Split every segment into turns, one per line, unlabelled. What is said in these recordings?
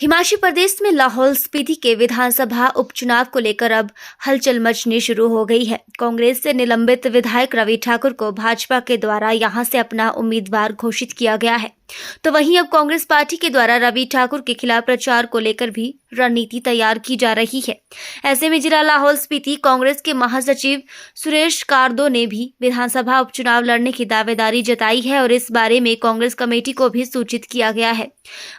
हिमाचल प्रदेश में लाहौल स्पीति के विधानसभा उपचुनाव को लेकर अब हलचल मचनी शुरू हो गई है। कांग्रेस से निलंबित विधायक रवि ठाकुर को भाजपा के द्वारा यहां से अपना उम्मीदवार घोषित किया गया है, तो वहीं अब कांग्रेस पार्टी के द्वारा रवि ठाकुर के खिलाफ प्रचार को लेकर भी रणनीति तैयार की जा रही है। ऐसे में जिला लाहौल स्पीति कांग्रेस के महासचिव सुरेश कारदो ने भी विधानसभा उपचुनाव लड़ने की दावेदारी जताई है और इस बारे में कांग्रेस कमेटी को भी सूचित किया गया है।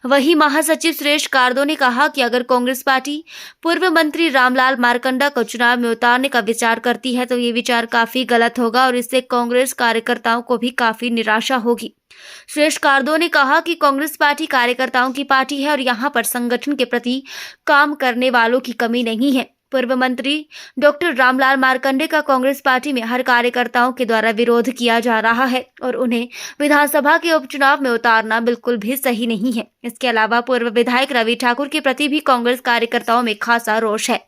वहीं महासचिव सुरेश कारदो ने कहा कि अगर कांग्रेस पार्टी पूर्व मंत्री रामलाल मारकंडा को चुनाव में उतारने का विचार करती है तो ये विचार काफी गलत होगा और इससे कांग्रेस कार्यकर्ताओं को भी काफी निराशा होगी। सुरेश कारदो ने कहा कि कांग्रेस पार्टी कार्यकर्ताओं की पार्टी है और यहां पर संगठन के प्रति काम करने वालों की कमी नहीं है। पूर्व मंत्री डॉक्टर रामलाल मारकंडे का कांग्रेस पार्टी में हर कार्यकर्ताओं के द्वारा विरोध किया जा रहा है और उन्हें विधानसभा के उपचुनाव में उतारना बिल्कुल भी सही नहीं है। इसके अलावा पूर्व विधायक रवि ठाकुर के प्रति भी कांग्रेस कार्यकर्ताओं में खासा रोष है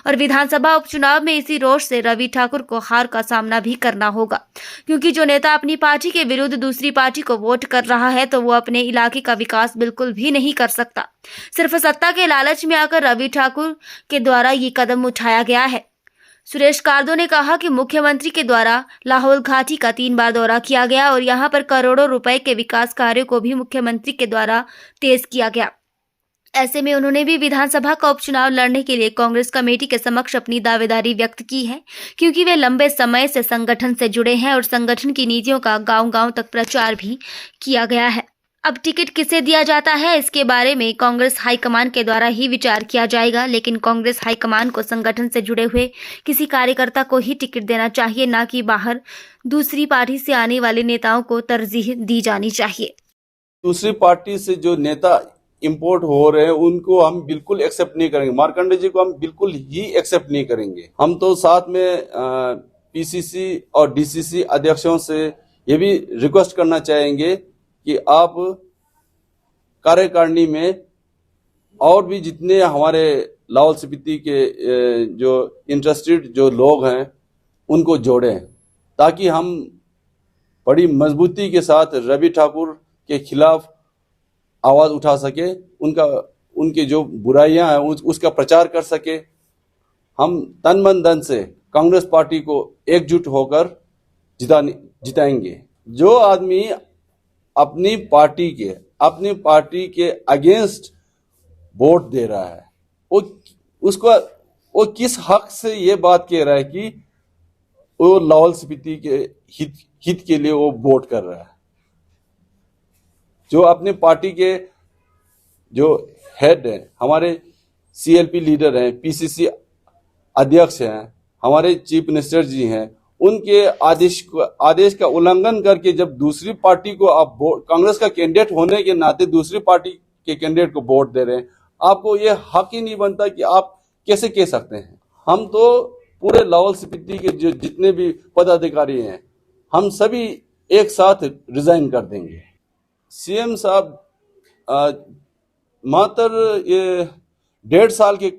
और विधानसभा उपचुनाव में इसी रोष से रवि ठाकुर को हार का सामना भी करना होगा, क्योंकि जो नेता अपनी पार्टी के विरुद्ध दूसरी पार्टी को वोट कर रहा है तो वो अपने इलाके का विकास बिल्कुल भी नहीं कर सकता। सिर्फ सत्ता के लालच में आकर रवि ठाकुर के द्वारा ये कदम उठाया गया है। सुरेश कारदो ने कहा कि मुख्यमंत्री के द्वारा लाहौल घाटी का 3 बार दौरा किया गया और यहां पर करोड़ों रुपए के विकास कार्यों को भी मुख्यमंत्री के द्वारा तेज किया गया। ऐसे में उन्होंने भी विधानसभा का उपचुनाव लड़ने के लिए कांग्रेस कमेटी के समक्ष अपनी दावेदारी व्यक्त की है, क्योंकि वे लंबे समय से संगठन से जुड़े हैं और संगठन की नीतियों का गांव-गांव तक प्रचार भी किया गया है। अब टिकट किसे दिया जाता है इसके बारे में कांग्रेस हाईकमान के द्वारा ही विचार किया जाएगा, लेकिन कांग्रेस हाईकमान को संगठन से जुड़े हुए किसी कार्यकर्ता को ही टिकट देना चाहिए, ना कि बाहर दूसरी पार्टी से आने वाले नेताओं को तरजीह दी जानी चाहिए।
दूसरी पार्टी से जो नेता इंपोर्ट हो रहे हैं उनको हम बिल्कुल एक्सेप्ट नहीं करेंगे। मार्कंडे जी को हम बिल्कुल ही एक्सेप्ट नहीं करेंगे। हम तो साथ में पीसीसी और डीसीसी अध्यक्षों से ये भी रिक्वेस्ट करना चाहेंगे कि आप कार्यकारिणी में और भी जितने हमारे लाहौल स्पीति के जो इंटरेस्टेड जो लोग हैं उनको जोड़ें, ताकि हम बड़ी मजबूती के साथ रवि ठाकुर के खिलाफ आवाज उठा सके, उनके जो बुराइयां हैं उसका प्रचार कर सके। हम तन मन धन से कांग्रेस पार्टी को एकजुट होकर जिताएंगे। जो आदमी अपनी पार्टी के अगेंस्ट वोट दे रहा है वो किस हक से ये बात कह रहा है कि वो लाहौल स्पीति के हित के लिए वो वोट कर रहा है। जो अपने पार्टी के जो हेड हैं, हमारे सीएलपी लीडर हैं, पीसीसी अध्यक्ष हैं, हमारे चीफ मिनिस्टर जी हैं, उनके आदेश का उल्लंघन करके जब दूसरी पार्टी को आप कांग्रेस का कैंडिडेट होने के नाते दूसरी पार्टी के कैंडिडेट को वोट दे रहे हैं, आपको ये हक ही नहीं बनता कि आप कैसे कह सकते हैं। हम तो पूरे लाहौल स्पीति के जो जितने भी पदाधिकारी हैं, हम सभी एक साथ रिजाइन कर देंगे। सीएम साहब मात्र ये 1.5 साल के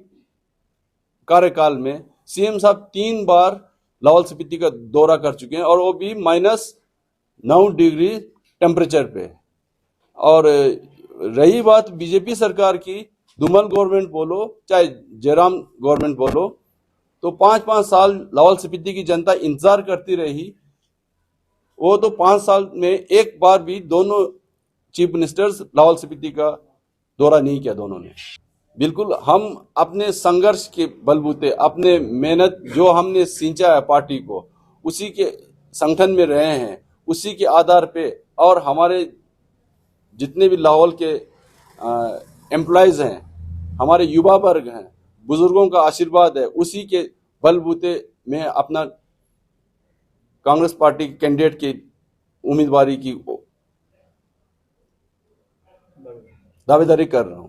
कार्यकाल में सीएम साहब 3 बार लाहौल स्पीति का दौरा कर चुके हैं और वो भी -9 डिग्री टेम्परेचर पे। और रही बात बीजेपी सरकार की, धूमल गवर्नमेंट बोलो चाहे जयराम गवर्नमेंट बोलो, तो 5-5 साल लाहौल स्पीति की जनता इंतजार करती रही। वो तो 5 साल में एक बार भी दोनों चीफ मिनिस्टर्स लाहौल स्पीति का दौरा नहीं किया दोनों ने। बिल्कुल हम अपने संघर्ष के बलबूते, अपने मेहनत जो हमने सिंचा है पार्टी को, उसी के संगठन में रहे हैं, उसी के आधार पे, और हमारे जितने भी लाहौल के एम्प्लॉयज हैं, हमारे युवा वर्ग हैं, बुजुर्गों का आशीर्वाद है, उसी के बलबूते में अपना कांग्रेस पार्टी कैंडिडेट की उम्मीदवारी की दावेदारी कर रहा हूं।